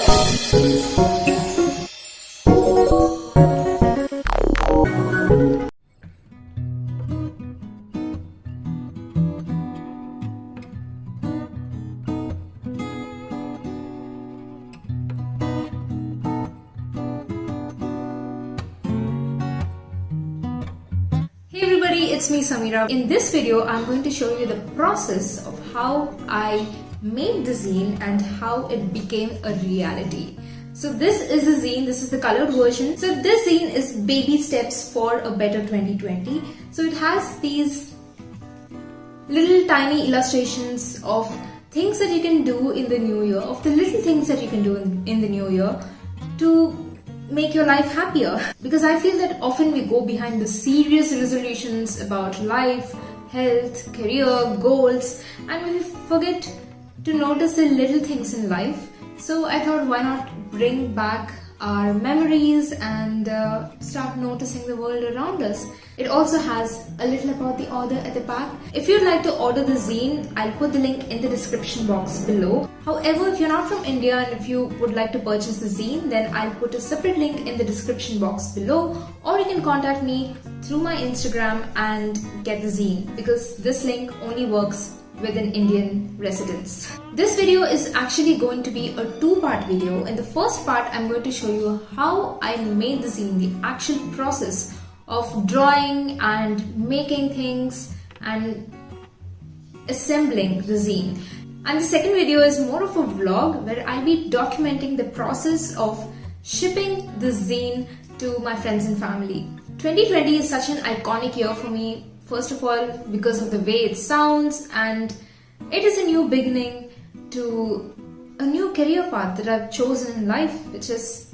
Hey everybody, it's me Sameera. In this video, I'm going to show you the process of how I made the zine and how it became a reality. So this is a zine, this is the colored version. So this zine is baby steps for a better 2020. So it has these little tiny illustrations of things that you can do in the new year, of the little things that you can do in the new year to make your life happier. Because I feel that often we go behind the serious resolutions about life, health, career, goals, and we forget to notice the little things in life. So I thought, why not bring back our memories and start noticing the world around us. It also has a little about the author at the back. If you'd like to order the zine, I'll put the link in the description box below. However, if you're not from India and if you would like to purchase the zine, then I'll put a separate link in the description box below, or you can contact me through my Instagram and get the zine, because this link only works with an Indian residence. This video is actually going to be a two-part video. In the first part, I'm going to show you how I made the zine, the actual process of drawing and making things and assembling the zine. And the second video is more of a vlog where I'll be documenting the process of shipping the zine to my friends and family. 2020 is such an iconic year for me. First of all, because of the way it sounds, and it is a new beginning to a new career path that I've chosen in life, which is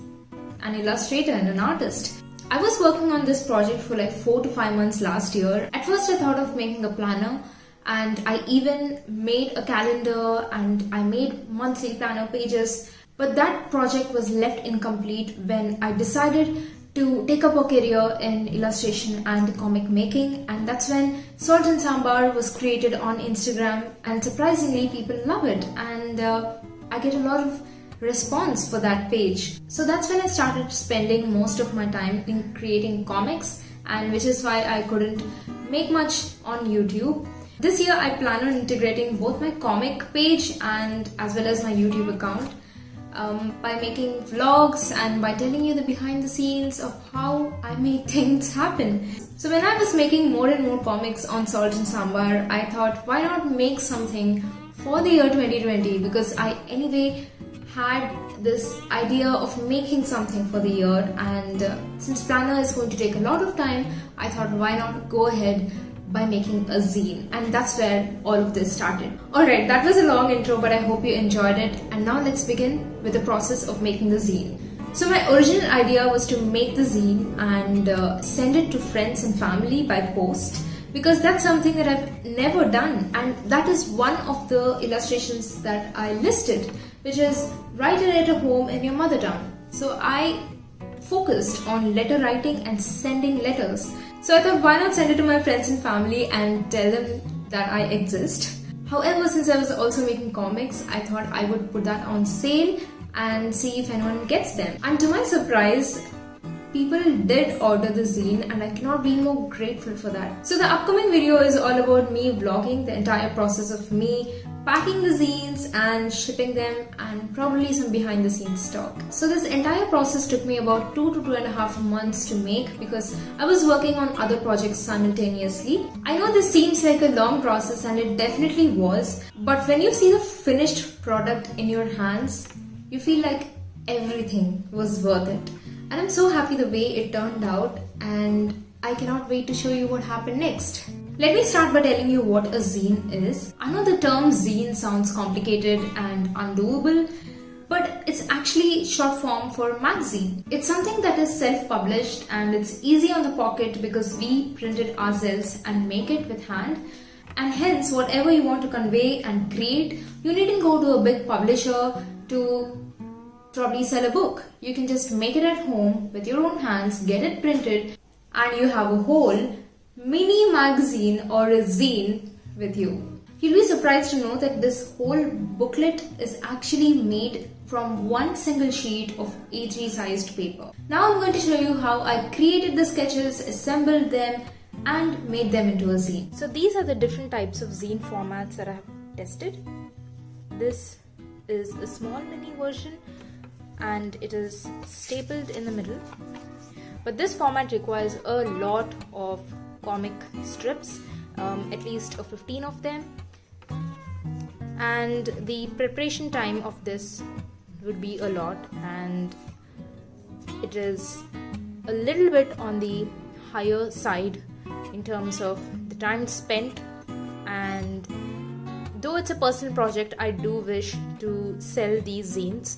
an illustrator and an artist. I was working on this project for like 4 to 5 months last year. At first I thought of making a planner, and I even made a calendar and I made monthly planner pages, but that project was left incomplete when I decided to take up a career in illustration and comic making, and that's when Salt and Sambar was created on Instagram, and surprisingly people love it, and I get a lot of response for that page. So that's when I started spending most of my time in creating comics, and which is why I couldn't make much on YouTube. This year I plan on integrating both my comic page and as well as my YouTube account, by making vlogs and by telling you the behind the scenes of how I make things happen. So when I was making more and more comics on Salt and Sambar, I thought, why not make something for the year 2020, because I anyway had this idea of making something for the year, and since planner is going to take a lot of time, I thought, why not go ahead by making a zine, and that's where all of this started. Alright, that was a long intro, but I hope you enjoyed it, and now let's begin with the process of making the zine. So my original idea was to make the zine and send it to friends and family by post, because that's something that I've never done, and that is one of the illustrations that I listed, which is write a letter home in your mother tongue. So I focused on letter writing and sending letters. So I thought, why not send it to my friends and family and tell them that I exist. However, since I was also making comics, I thought I would put that on sale and see if anyone gets them. And to my surprise, people did order the zine, and I cannot be more grateful for that. So the upcoming video is all about me vlogging the entire process of me packing the zines and shipping them, and probably some behind the scenes talk. So this entire process took me about 2 to 2.5 months to make, because I was working on other projects simultaneously. I know this seems like a long process, and it definitely was, but when you see the finished product in your hands, you feel like everything was worth it. And I'm so happy the way it turned out, and I cannot wait to show you what happened next. Let me start by telling you what a zine is. I know the term zine sounds complicated and undoable, but it's actually short form for magazine. It's something that is self-published, and it's easy on the pocket because we print it ourselves and make it with hand. And hence, whatever you want to convey and create, you needn't go to a big publisher to probably sell a book. You can just make it at home with your own hands, get it printed, and you have a whole mini magazine or a zine with you. You'll be surprised to know that this whole booklet is actually made from one single sheet of A3 sized paper. Now I'm going to show you how I created the sketches, assembled them and made them into a zine. So these are the different types of zine formats that I have tested. This is a small mini version and it is stapled in the middle. But this format requires a lot of comic strips, at least 15 of them. And the preparation time of this would be a lot, and it is a little bit on the higher side in terms of the time spent. And though it's a personal project, I do wish to sell these zines.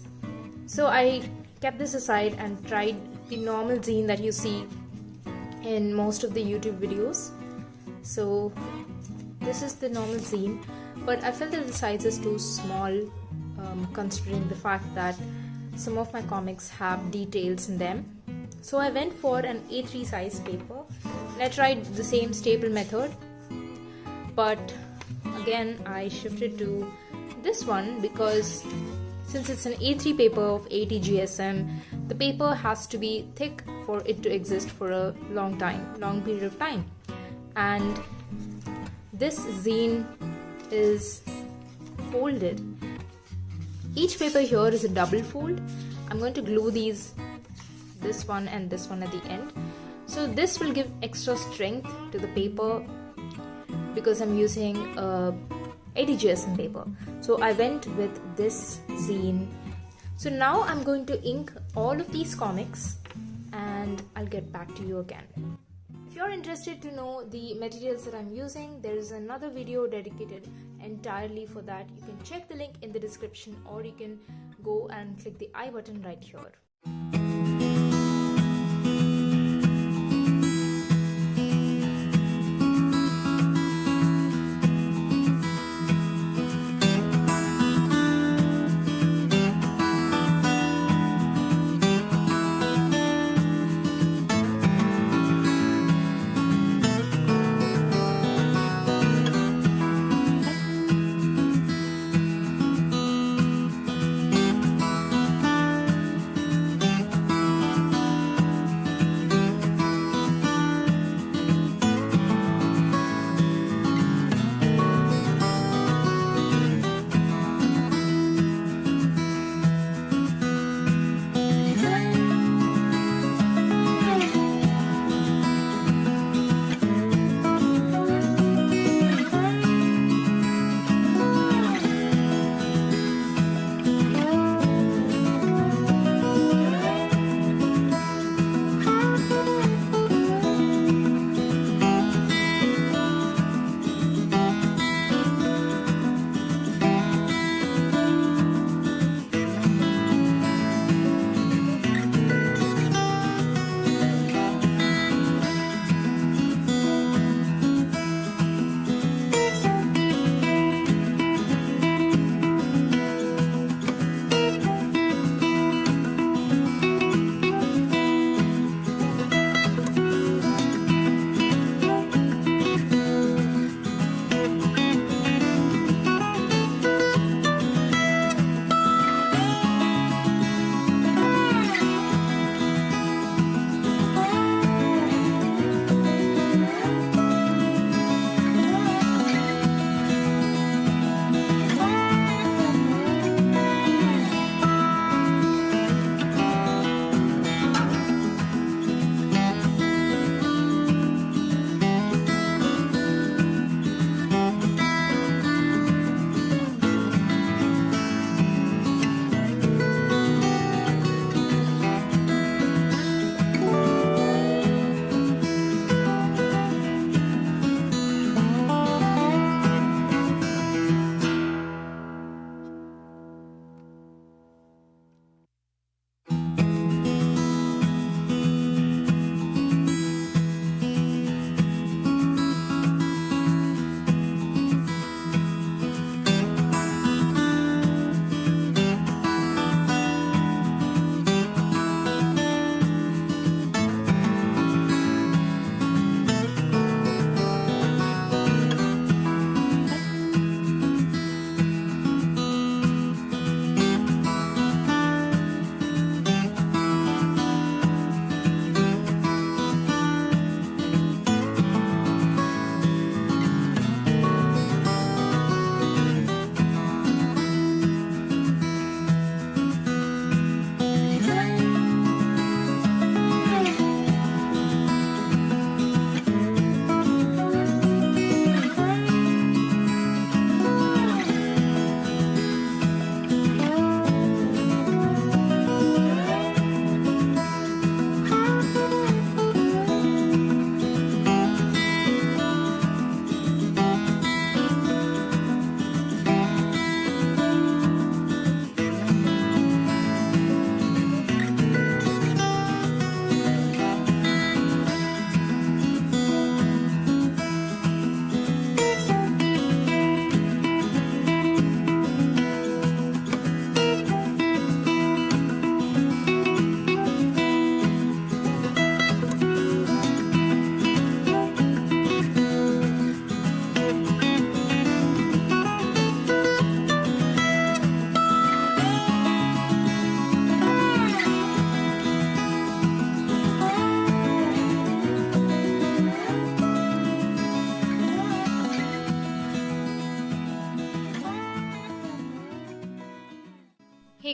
So I kept this aside and tried the normal zine that you see in most of the YouTube videos. So this is the normal zine, but I felt that the size is too small, considering the fact that some of my comics have details in them. So I went for an A3 size paper and I tried the same staple method, but again I shifted to this one because since it's an A3 paper of 80 GSM, the paper has to be thick for it to exist for a long period of time. And this zine is folded. Each paper here is a double fold. I'm going to glue this one and this one at the end. So this will give extra strength to the paper because I'm using a 80 GSM paper. So I went with this zine. So now I'm going to ink all of these comics and I'll get back to you again. If you're interested to know the materials that I'm using, there is another video dedicated entirely for that. You can check the link in the description, or you can go and click the I button right here.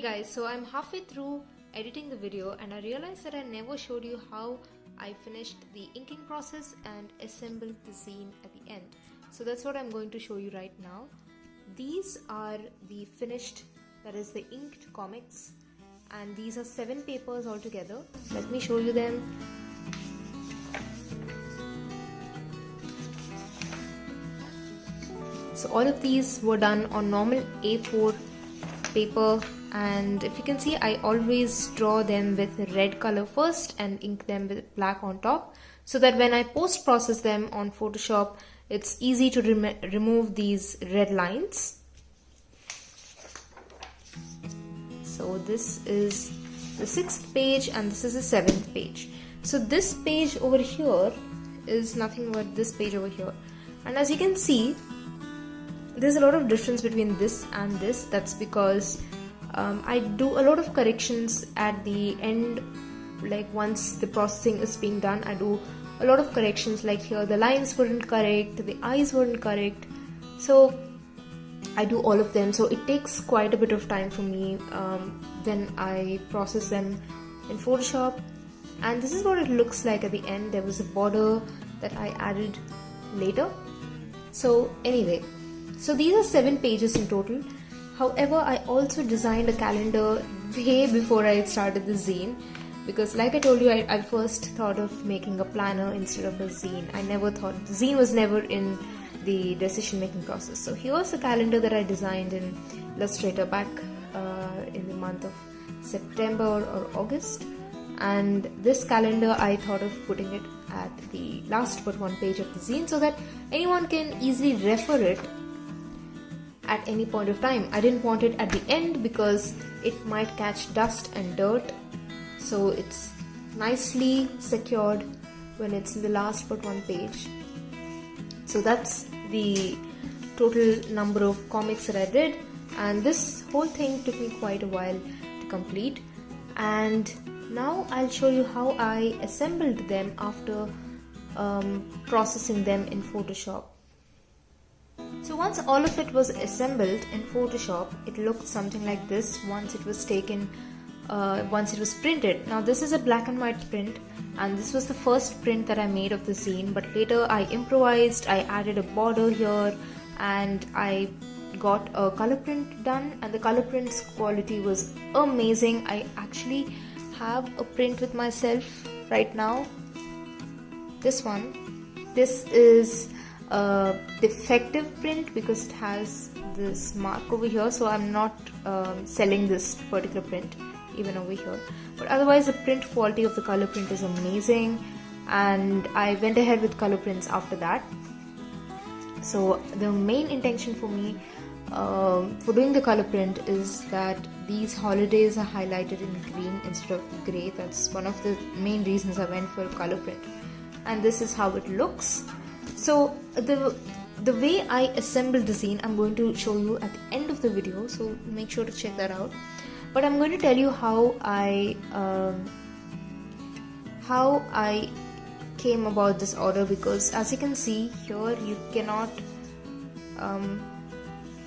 guys, so I'm halfway through editing the video and I realized that I never showed you how I finished the inking process and assembled the zine at the end. So that's what I'm going to show you right now. These are the finished, that is the inked comics, and these are 7 papers altogether. Let me show you them. So all of these were done on normal A4 paper, and if you can see, I always draw them with red color first and ink them with black on top, so that when I post process them on Photoshop, it's easy to remove these red lines. So this is the 6th page and this is the 7th page. So this page over here is nothing but this page over here, and as you can see, there's a lot of difference between this and this. That's because I do a lot of corrections at the end. Like once the processing is being done, I do a lot of corrections. Like here the lines weren't correct, the eyes weren't correct, so I do all of them. So it takes quite a bit of time for me when I process them in Photoshop. And this is what it looks like at the end. There was a border that I added later. So anyway, so these are 7 pages in total. However, I also designed a calendar way before I started the zine, because like I told you, I first thought of making a planner instead of a zine. I never thought, the zine was never in the decision making process. So here's a calendar that I designed in Illustrator back in the month of September or August. And this calendar, I thought of putting it at the last but one page of the zine so that anyone can easily refer it at any point of time. I didn't want it at the end because it might catch dust and dirt, so it's nicely secured when it's in the last but one page. So that's the total number of comics that I did, and this whole thing took me quite a while to complete. And now I'll show you how I assembled them after processing them in Photoshop. So once all of it was assembled in Photoshop, it looked something like this once it was taken, once it was printed. Now this is a black and white print, and this was the first print that I made of the zine, but later I improvised, I added a border here, and I got a color print done, and the color print's quality was amazing. I actually have a print with myself right now. This one. This is a defective print because it has this mark over here, so I'm not selling this particular print even over here, but otherwise the print quality of the color print is amazing, and I went ahead with color prints after that. So the main intention for me for doing the color print is that these holidays are highlighted in green instead of grey. That's one of the main reasons I went for color print, and this is how it looks. So the way I assembled the zine, I'm going to show you at the end of the video, so make sure to check that out. But I'm going to tell you how I came about this order, because as you can see here, you cannot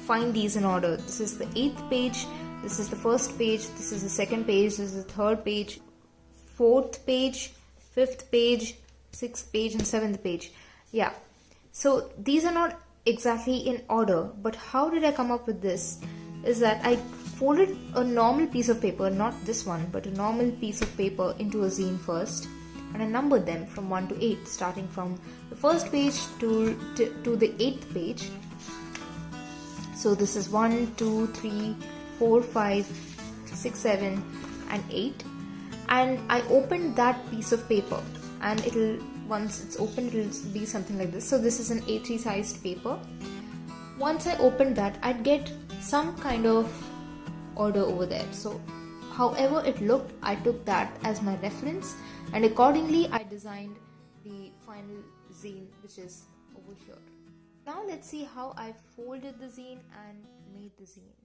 find these in order. This is the 8th page, this is the 1st page, this is the 2nd page, this is the 3rd page, 4th page, 5th page, 6th page, and 7th page. Yeah, so these are not exactly in order, but how did I come up with this? Is that I folded a normal piece of paper, not this one, but a normal piece of paper into a zine first, and I numbered them from 1 to 8, starting from the 1st page to the 8th page. So this is 1, 2, 3, 4, 5, 6, 7, and 8. And I opened that piece of paper, and once it's opened, it'll be something like this. So this is an A3 sized paper. Once I opened that, I'd get some kind of order over there. So however it looked, I took that as my reference, and accordingly I designed the final zine, which is over here. Now let's see how I folded the zine and made the zine.